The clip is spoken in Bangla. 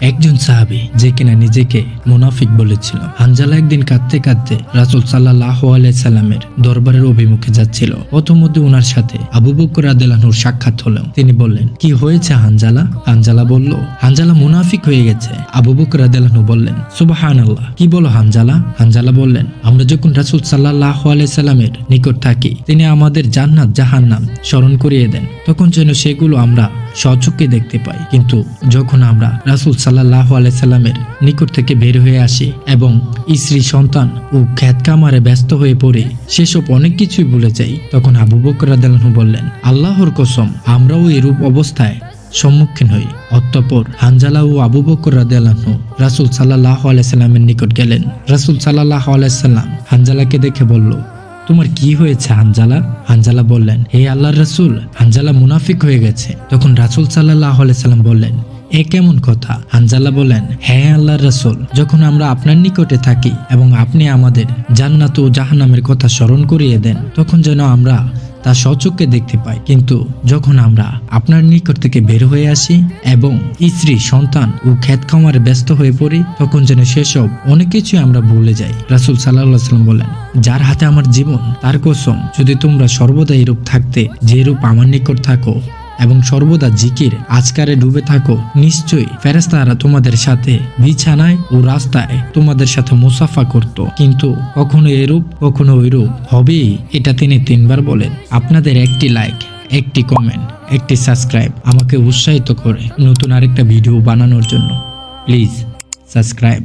একজন সাহাবী যে কিনা নিজেকে মুনাফিক বলেছিল। হানজালা একদিন কাঁদতে কাঁদতে রাসূল সাল্লাল্লাহু আলাইহি সাল্লামের দরবারের অভিমুখে যাচ্ছিল। পথমধ্যে ওনার সাথে আবু বকর রাদিয়াল্লাহু আনহুর সাক্ষাৎ হলো। তিনি বললেন, কি হয়েছে হানজালা? হানজালা বলল, হানজালা মুনাফিক হয়ে গেছে। আবু বকর রাদিয়াল্লাহু আনহু বললেন, সুবহানাল্লাহ, কি বলো হানজালা? হানজালা বললেন, আমরা যখন রাসূল সাল্লাল্লাহু আলাইহি সাল্লামের নিকট থাকি তিনি আমাদের জান্নাত জাহান্নাম স্মরণ করিয়ে দেন, তখন যেন সেগুলো আমরা স্বচক্ষে দেখতে পাই। কিন্তু যখন আমরা রাসূল সাল্লাল্লাহু আলাইহি সাল্লামের নিকট থেকে বের হয়ে আসি এবং স্ত্রী সন্তান ও ক্ষেত কামারে ব্যস্ত হয়ে পড়ে সেসব অনেক কিছুই ভুলে যাই, তখন আবু বকর রাদিয়াল্লাহু আনহু বললেন, আল্লাহর কসম, আমরাও এরূপ অবস্থায় সম্মুখীন হই। অতঃপর হানজালা ও আবু বকর রাদিয়াল্লাহু আনহু রাসূল সাল্লাল্লাহু আলাইহি সাল্লামের নিকট গেলেন। রাসূল সাল্লাল্লাহু আলাইহি সাল্লাম হানজালাকে দেখে বলল, তোমার কি হয়েছে হানজালা? হানজালা বললেন, হে আল্লাহর রাসূল, হানজালা মুনাফিক হয়ে গেছে। তখন রাসূল সাল্লাল্লাহু আলাইহি সাল্লাম বললেন, এ কেমন কথা? হানজালা বলেন, হ্যাঁ আল্লাহর রাসূল, যখন আমরা আপনার নিকটে থাকি এবং আপনি আমাদের জান্নাত ও জাহান্নামের কথা স্মরণ করিয়ে দেন, তখন যেন আমরা তা স্বচক্ষে দেখতে পাই। কিন্তু যখন আমরা আপনার নিকট থেকে বের হয়ে আসি এবং স্ত্রী সন্তান ও ক্ষেত খামারে ব্যস্ত হয়ে পড়ি, তখন যেন সেসব অনেক কিছুই আমরা ভুলে যাই। রাসূল সাল্লাল্লাহু আলাইহি সাল্লাম বলেন, যার হাতে আমার জীবন তার কসম, যদি তোমরা সর্বদা এরূপ থাকতে যে রূপ আমার নিকট থাকো এবং সর্বদা জিকির আজকারে ডুবে থাকো, নিশ্চয়ই ফেরেশতারা তোমাদের সাথে বিছানায় ও রাস্তায় তোমাদের সাথে মুসাফা করত। কিন্তু কখনো এরূপ কখনো ওইরূপ হবে, এটা তিনি 3 বার বলেন। আপনাদের একটি লাইক, একটি কমেন্ট, একটি সাবস্ক্রাইব আমাকে উৎসাহিত করে নতুন আরেকটা ভিডিও বানানোর জন্য। Please subscribe.